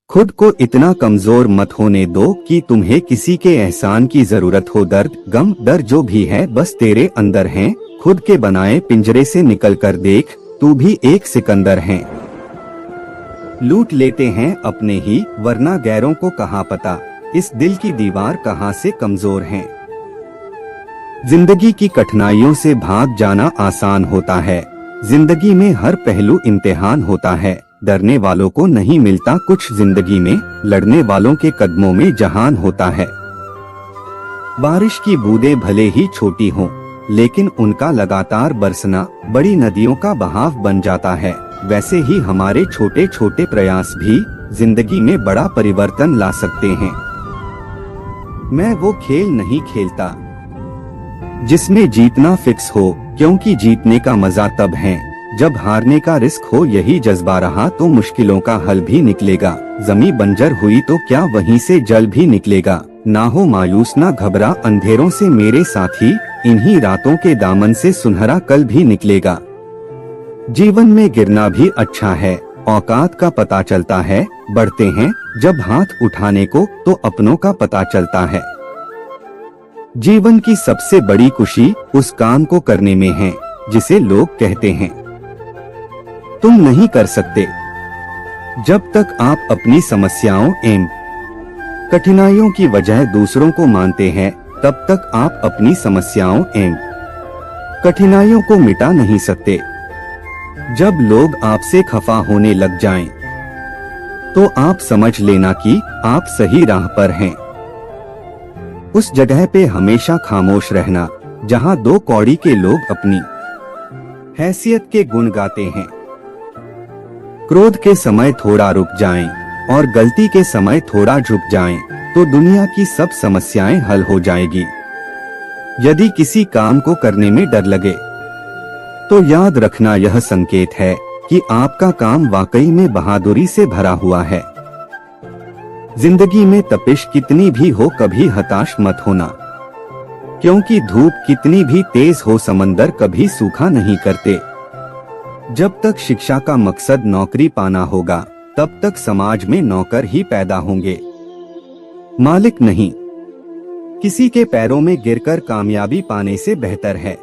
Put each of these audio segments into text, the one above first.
खुद को इतना कमजोर मत होने दो कि तुम्हें किसी के एहसान की जरूरत हो। दर्द, गम, डर जो भी है बस तेरे अंदर है। खुद के बनाए पिंजरे से निकल कर देख, तू भी एक सिकंदर है। लूट लेते हैं अपने ही, वरना गैरों को कहाँ पता, इस दिल की दीवार कहाँ से कमजोर है। जिंदगी की कठिनाइयों से भाग जाना आसान होता है। जिंदगी में हर पहलू इम्तिहान होता है। डरने वालों को नहीं मिलता कुछ जिंदगी में, लड़ने वालों के कदमों में जहान होता है। बारिश की बूंदें भले ही छोटी हों, लेकिन उनका लगातार बरसना बड़ी नदियों का बहाव बन जाता है। वैसे ही हमारे छोटे छोटे प्रयास भी जिंदगी में बड़ा परिवर्तन ला सकते हैं। मैं वो खेल नहीं खेलता जिसमें जीतना फिक्स हो, क्योंकि जीतने का मजा तब है जब हारने का रिस्क हो। यही जज्बा रहा तो मुश्किलों का हल भी निकलेगा। जमीन बंजर हुई तो क्या वहीं से जल भी निकलेगा। ना हो मायूस ना घबरा अंधेरों से मेरे साथी, इन्हीं रातों के दामन से सुनहरा कल भी निकलेगा। जीवन में गिरना भी अच्छा है, औकात का पता चलता है। बढ़ते हैं जब हाथ उठाने को तो अपनों का पता चलता है। जीवन की सबसे बड़ी खुशी उस काम को करने में है जिसे लोग कहते हैं तुम नहीं कर सकते। जब तक आप अपनी समस्याओं एवं कठिनाइयों की वजह दूसरों को मानते हैं, तब तक आप अपनी समस्याओं एवं कठिनाइयों को मिटा नहीं सकते। जब लोग आपसे खफा होने लग जाएं, तो आप समझ लेना कि आप सही राह पर हैं। उस जगह पे हमेशा खामोश रहना जहां दो कौड़ी के लोग अपनी हैसियत के गुण गाते हैं। क्रोध के समय थोड़ा रुक जाएं और गलती के समय थोड़ा झुक जाएं, तो दुनिया की सब समस्याएं हल हो जाएगी। यदि किसी काम को करने में डर लगे, तो याद रखना यह संकेत है कि आपका काम वाकई में बहादुरी से भरा हुआ है। जिंदगी में तपिश कितनी भी हो कभी हताश मत होना, क्योंकि धूप कितनी भी तेज हो समंदर कभी सूखा नहीं करते। जब तक शिक्षा का मकसद नौकरी पाना होगा, तब तक समाज में नौकर ही पैदा होंगे, मालिक नहीं। किसी के पैरों में गिरकर कामयाबी पाने से बेहतर है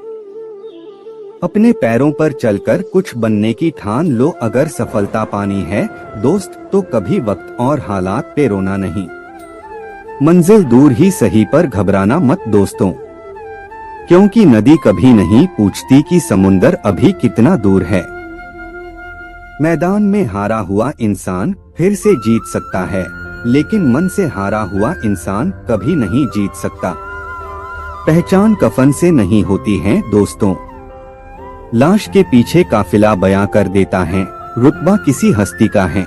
अपने पैरों पर चलकर कुछ बनने की ठान लो। अगर सफलता पानी है दोस्त, तो कभी वक्त और हालात पे रोना नहीं। मंजिल दूर ही सही पर घबराना मत दोस्तों, क्योंकि नदी कभी नहीं पूछती कि समुंदर अभी कितना दूर है। मैदान में हारा हुआ इंसान फिर से जीत सकता है, लेकिन मन से हारा हुआ इंसान कभी नहीं जीत सकता। पहचान कफन से नहीं होती है दोस्तों, लाश के पीछे काफिला बयां कर देता है। रुतबा किसी हस्ती का है।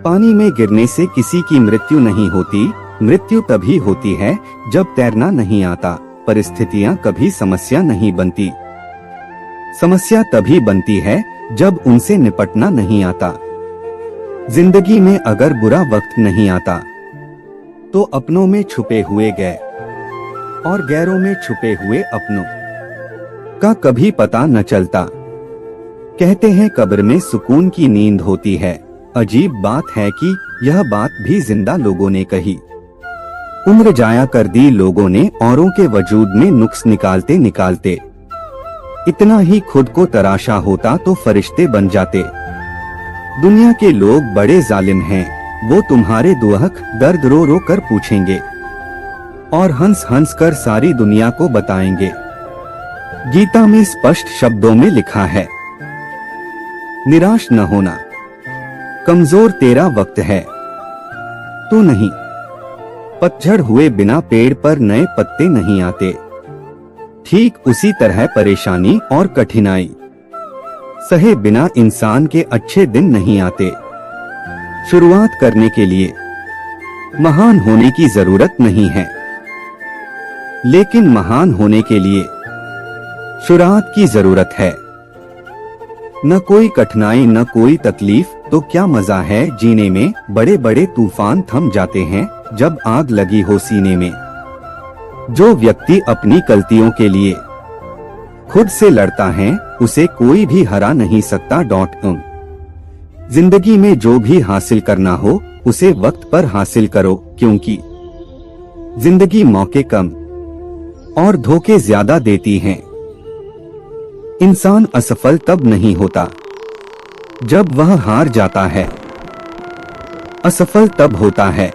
पानी में गिरने से किसी की मृत्यु नहीं होती, मृत्यु तभी होती है जब तैरना नहीं आता। परिस्थितियां कभी समस्या नहीं बनती, समस्या तभी बनती है जब उनसे निपटना नहीं आता। जिंदगी में अगर बुरा वक्त नहीं आता, तो अपनों में छुपे हुए गए और गैरों में छुपे हुए अपनों का कभी पता न चलता। कहते हैं कब्र में सुकून की नींद होती है। अजीब बात है कि यह बात भी जिंदा लोगों ने कही। उम्र जाया कर दी लोगों ने औरों के वजूद में नुक्स निकालते निकालते। इतना ही खुद को तराशा होता तो फरिश्ते बन जाते। दुनिया के लोग बड़े जालिम हैं, वो तुम्हारे दुहक दर्द रो रो कर पूछेंगे और हंस हंस कर सारी दुनिया को बताएंगे। गीता में स्पष्ट शब्दों में लिखा है, निराश न होना, कमजोर तेरा वक्त है, तू नहीं। पतझड़ हुए बिना पेड़ पर नए पत्ते नहीं आते। ठीक उसी तरह परेशानी और कठिनाई सहे बिना इंसान के अच्छे दिन नहीं आते। शुरुआत करने के लिए महान होने की जरूरत नहीं है, लेकिन महान होने के लिए शुरुआत की जरूरत है। न कोई कठिनाई न कोई तकलीफ, तो क्या मजा है जीने में। बड़े बड़े तूफान थम जाते हैं जब आग लगी हो सीने में। जो व्यक्ति अपनी गलतियों के लिए खुद से लड़ता है, उसे कोई भी हरा नहीं सकता। जिंदगी में जो भी हासिल करना हो उसे वक्त पर हासिल करो, क्योंकि जिंदगी मौके कम और धोखे ज्यादा देती है। इंसान असफल तब नहीं होता जब वह हार जाता है, असफल तब होता है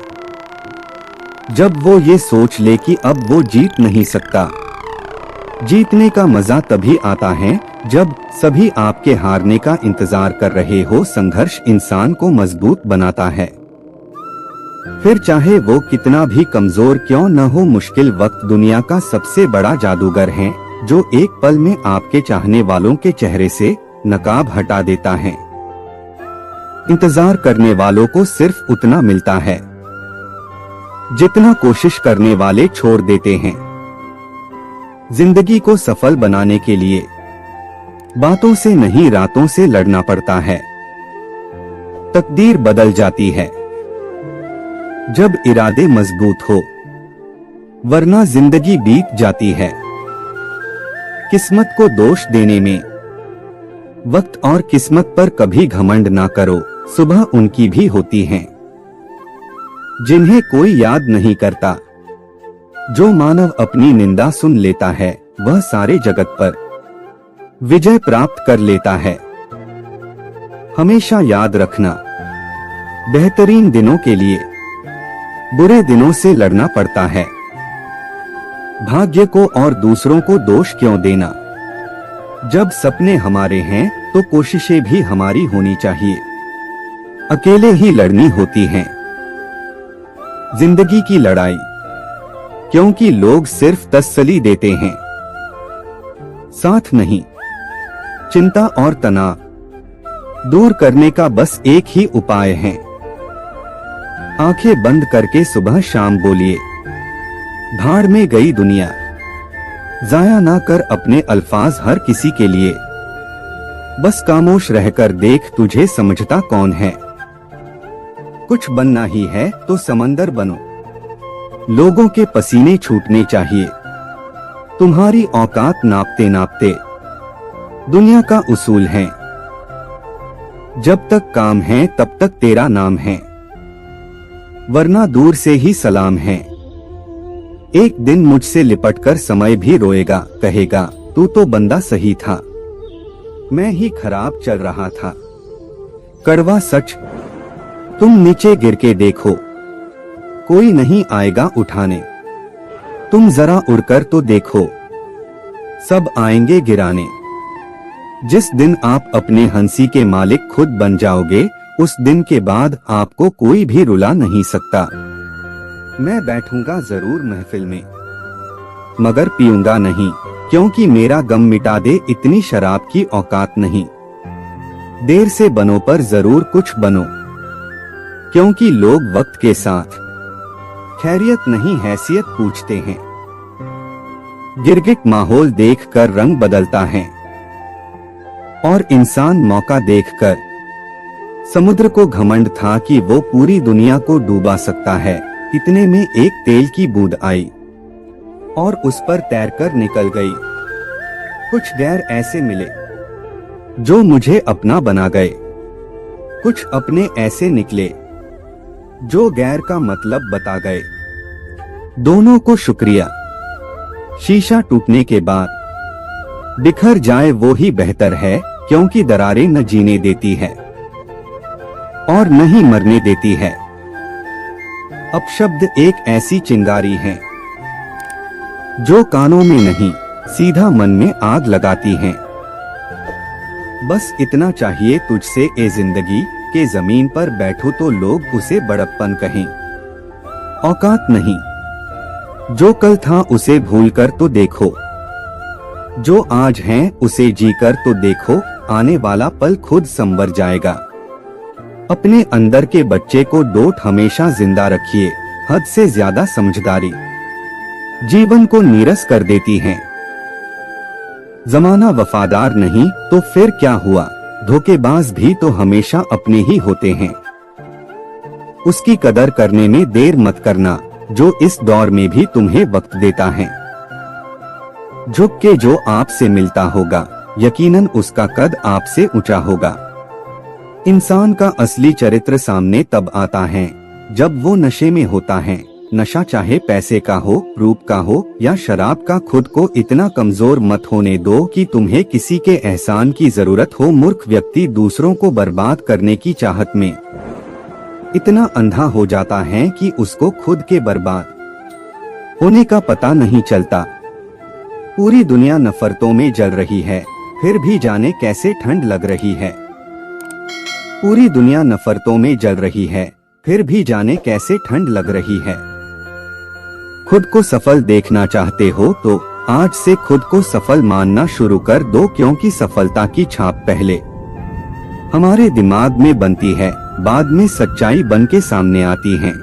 जब वो ये सोच ले कि अब वो जीत नहीं सकता। जीतने का मजा तभी आता है जब सभी आपके हारने का इंतजार कर रहे हो। संघर्ष इंसान को मजबूत बनाता है, फिर चाहे वो कितना भी कमजोर क्यों न हो। मुश्किल वक्त दुनिया का सबसे बड़ा जादूगर है, जो एक पल में आपके चाहने वालों के चेहरे से नकाब हटा देता है। इंतजार करने वालों को सिर्फ उतना मिलता है जितना कोशिश करने वाले छोड़ देते हैं। जिंदगी को सफल बनाने के लिए बातों से नहीं रातों से लड़ना पड़ता है। तकदीर बदल जाती है जब इरादे मजबूत हो, वरना जिंदगी बीत जाती है। किस्मत को दोष देने में वक्त और किस्मत पर कभी घमंड ना करो, सुबह उनकी भी होती हैं जिन्हें कोई याद नहीं करता। जो मानव अपनी निंदा सुन लेता है वह सारे जगत पर विजय प्राप्त कर लेता है। हमेशा याद रखना, बेहतरीन दिनों के लिए बुरे दिनों से लड़ना पड़ता है। भाग्य को और दूसरों को दोष क्यों देना। जब सपने हमारे हैं तो कोशिशें भी हमारी होनी चाहिए। अकेले ही लड़नी होती हैं जिंदगी की लड़ाई, क्योंकि लोग सिर्फ तसल्ली देते हैं, साथ नहीं। चिंता और तनाव दूर करने का बस एक ही उपाय है। आंखें बंद करके सुबह शाम बोलिए, भाड़ में गई दुनिया। जाया ना कर अपने अल्फाज हर किसी के लिए, बस खामोश रहकर देख तुझे समझता कौन है। कुछ बनना ही है तो समंदर बनो, लोगों के पसीने छूटने चाहिए। तुम्हारी औकात नापते नापते दुनिया का उसूल है, जब तक काम है तब तक तेरा नाम है, वरना दूर से ही सलाम है। एक दिन मुझसे लिपटकर समय भी रोएगा, कहेगा तू तो बंदा सही था, मैं ही खराब चल रहा था। कड़वा सच, तुम नीचे गिर के देखो, कोई नहीं आएगा उठाने। तुम जरा उड़कर तो देखो, सब आएंगे गिराने। जिस दिन आप अपने हंसी के मालिक खुद बन जाओगे, उस दिन के बाद आपको कोई भी रुला नहीं सकता। मैं बैठूंगा जरूर महफिल में, मगर पीऊंगा नहीं, क्योंकि मेरा गम मिटा दे इतनी शराब की औकात नहीं। देर से बनो पर जरूर कुछ बनो, क्योंकि लोग वक्त के साथ खैरियत नहीं हैसियत पूछते हैं। गिरगिट माहौल देखकर रंग बदलता है, और इंसान मौका देखकर। समुद्र को घमंड था कि वो पूरी दुनिया को डूबा सकता है। इतने में एक तेल की बूंद आई और उस पर तैरकर निकल गई। कुछ गैर ऐसे मिले जो मुझे अपना बना गए, कुछ अपने ऐसे निकले जो गैर का मतलब बता गए। दोनों को शुक्रिया। शीशा टूटने के बाद बिखर जाए वो ही बेहतर है, क्योंकि दरारें न जीने देती है और न ही मरने देती है। अपशब्द एक ऐसी चिंगारी है जो कानों में नहीं सीधा मन में आग लगाती है। बस इतना चाहिए तुझसे ए जिंदगी के जमीन पर बैठो तो लोग उसे बड़प्पन कहें। औकात नहीं, जो कल था उसे भूलकर तो देखो, जो आज है उसे जीकर तो देखो, आने वाला पल खुद संवर जाएगा। अपने अंदर के बच्चे को डोट हमेशा जिंदा रखिए। हद से ज्यादा समझदारी जीवन को नीरस कर देती है। जमाना वफादार नहीं तो फिर क्या हुआ, धोखेबाज भी तो हमेशा अपने ही होते हैं। उसकी कदर करने में देर मत करना, जो इस दौर में भी तुम्हें वक्त देता है। झुक के जो आपसे मिलता होगा, यकीनन उसका कद आपसे ऊंचा होगा। इंसान का असली चरित्र सामने तब आता है जब वो नशे में होता है। नशा चाहे पैसे का हो, रूप का हो या शराब का, खुद को इतना कमजोर मत होने दो कि तुम्हें किसी के एहसान की जरूरत हो। मूर्ख व्यक्ति दूसरों को बर्बाद करने की चाहत में इतना अंधा हो जाता है कि उसको खुद के बर्बाद होने का पता नहीं चलता। पूरी दुनिया नफरतों में जल रही है, फिर भी जाने कैसे ठंड लग रही है। पूरी दुनिया नफरतों में जल रही है, फिर भी जाने कैसे ठंड लग रही है। खुद को सफल देखना चाहते हो तो आज से खुद को सफल मानना शुरू कर दो, क्योंकि सफलता की छाप पहले हमारे दिमाग में बनती है, बाद में सच्चाई बन के सामने आती है।